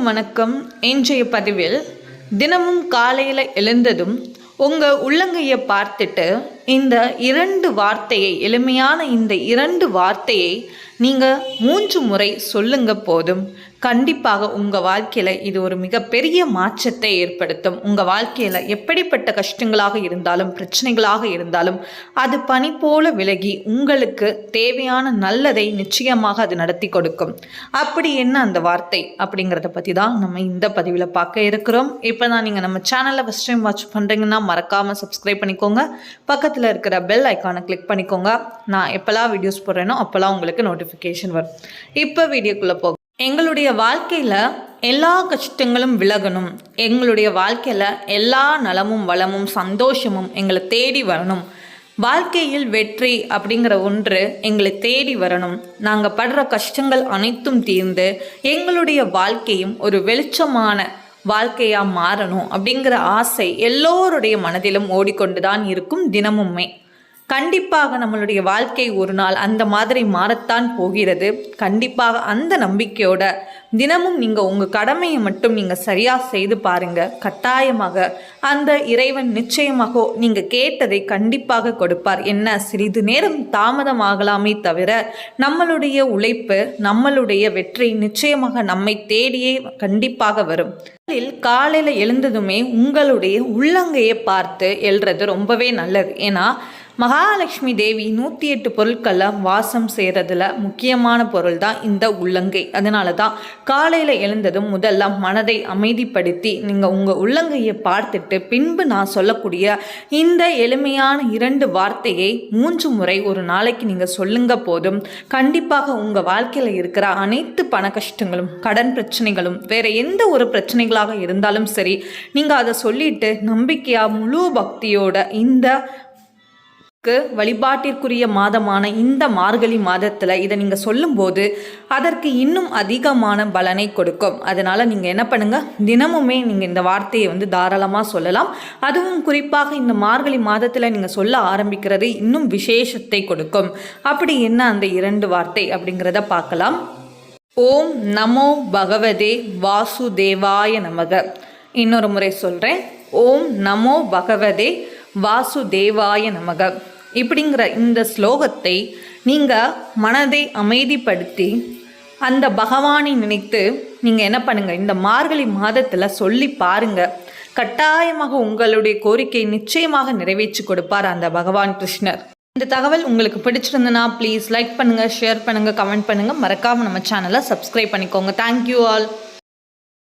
அனைவருக்கும் வணக்கம். இன்றைய பதிவில் தினமும் காலையில் எழுந்ததும் உங்கள் உள்ளங்கையை பார்த்துட்டு இந்த 2 வார்த்தையை, எளிமையான இந்த 2 வார்த்தையை நீங்கள் 3 முறை சொல்லுங்க போதும். கண்டிப்பாக உங்கள் வாழ்க்கையில் இது ஒரு மிகப்பெரிய மாற்றத்தை ஏற்படுத்தும். உங்கள் வாழ்க்கையில் எப்படிப்பட்ட கஷ்டங்களாக இருந்தாலும், பிரச்சனைகளாக இருந்தாலும் அது பனி போல விலகி உங்களுக்கு தேவையான நல்லதை நிச்சயமாக அது நடத்தி கொடுக்கும். அப்படி என்ன அந்த வார்த்தை அப்படிங்கிறத பற்றி தான் நம்ம இந்த பதிவில் பார்க்க இருக்கிறோம். இப்போ தான் நீங்கள் நம்ம சேனலை ஃபஸ்ட் டைம் வாட்ச் பண்ணுறீங்கன்னா மறக்காமல் சப்ஸ்கிரைப் பண்ணிக்கோங்க. பக்கத்தில் இருக்கிற பெல் ஐக்கானை கிளிக் பண்ணிக்கோங்க. நான் எப்போல்லாம் வீடியோஸ் போடுறேனோ அப்போல்லாம் உங்களுக்கு நோட்டிஃபிகேஷன் வரும். இப்போ வீடியோக்குள்ளே போக, எங்களுடைய வாழ்க்கையில் எல்லா கஷ்டங்களும் விலகணும், எங்களுடைய வாழ்க்கையில் எல்லா நலமும் வளமும் சந்தோஷமும் எங்களை தேடி வரணும், வாழ்க்கையில் வெற்றி அப்படிங்கிற ஒன்று எங்களை தேடி வரணும், நாங்கள் படுற கஷ்டங்கள் அனைத்தும் தீர்ந்து எங்களுடைய வாழ்க்கையும் ஒரு வெளிச்சமான வாழ்க்கையாக மாறணும் அப்படிங்கிற ஆசை எல்லோருடைய மனதிலும் ஓடிக்கொண்டு தான் இருக்கும் தினமுமே. கண்டிப்பாக நம்மளுடைய வாழ்க்கை ஒரு நாள் அந்த மாதிரி மாறத்தான் போகிறது. கண்டிப்பாக அந்த நம்பிக்கையோட தினமும் நீங்கள் உங்கள் கடமையை மட்டும் நீங்கள் சரியாக செய்து பாருங்கள். கட்டாயமாக அந்த இறைவன் நிச்சயமாக நீங்கள் கேட்டதை கண்டிப்பாக கொடுப்பார். என்ன, சிறிது நேரம் தாமதமாகலாமே தவிர நம்மளுடைய உழைப்பு, நம்மளுடைய வெற்றி நிச்சயமாக நம்மை தேடியே கண்டிப்பாக வரும். காலையில் எழுந்ததுமே உங்களுடைய உள்ளங்கையை பார்த்து எழுறது ரொம்பவே நல்லது. ஏன்னா மகாலட்சுமி தேவி 108 பொருட்களில் வாசம் செய்கிறதுல முக்கியமான பொருள் தான் இந்த உள்ளங்கை. அதனால தான் காலையில் எழுந்ததும் முதல்ல மனதை அமைதிப்படுத்தி நீங்கள் உங்கள் உள்ளங்கையை பார்த்துட்டு பின்பு நான் சொல்லக்கூடிய இந்த எளிமையான 2 வார்த்தையை 3 முறை ஒரு நாளைக்கு நீங்கள் சொல்லுங்க போதும். கண்டிப்பாக உங்கள் வாழ்க்கையில் இருக்கிற அனைத்து பண கஷ்டங்களும், கடன் பிரச்சனைகளும், வேறு எந்த ஒரு பிரச்சனைகளாக இருந்தாலும் சரி, நீங்கள் அதை சொல்லிட்டு நம்பிக்கையாக முழு பக்தியோட இந்த வழிபாட்டிற்குரிய மாதமான இந்த மார்கழி மாதத்தில் இதை நீங்கள் சொல்லும்போது அதற்கு இன்னும் அதிகமான பலனை கொடுக்கும். அதனால் நீங்கள் என்ன பண்ணுங்கள், தினமுமே நீங்கள் இந்த வார்த்தையை தாராளமாக சொல்லலாம். அதுவும் குறிப்பாக இந்த மார்கழி மாதத்தில் நீங்கள் சொல்ல ஆரம்பிக்கிறது இன்னும் விசேஷத்தை கொடுக்கும். அப்படி என்ன அந்த 2 வார்த்தை அப்படிங்கிறத பார்க்கலாம். ஓம் நமோ பகவதே வாசுதேவாய நமக. இன்னொரு முறை சொல்கிறேன். ஓம் நமோ பகவதே வாசுதேவாய நமக. இப்படிங்கிற இந்த ஸ்லோகத்தை நீங்கள் மனதை அமைதிப்படுத்தி அந்த பகவானை நினைத்து நீங்கள் என்ன பண்ணுங்கள், இந்த மார்கழி மாதத்தில் சொல்லி பாருங்கள். கட்டாயமாக உங்களுடைய கோரிக்கை நிச்சயமாக நிறைவேற்றி கொடுப்பார் அந்த பகவான் கிருஷ்ணர். இந்த தகவல் உங்களுக்கு பிடிச்சிருந்ததுன்னா ப்ளீஸ் லைக் பண்ணுங்கள், ஷேர் பண்ணுங்கள், கமெண்ட் பண்ணுங்கள். மறக்காமல் நம்ம சேனலை சப்ஸ்கிரைப் பண்ணிக்கோங்க. Thank you all.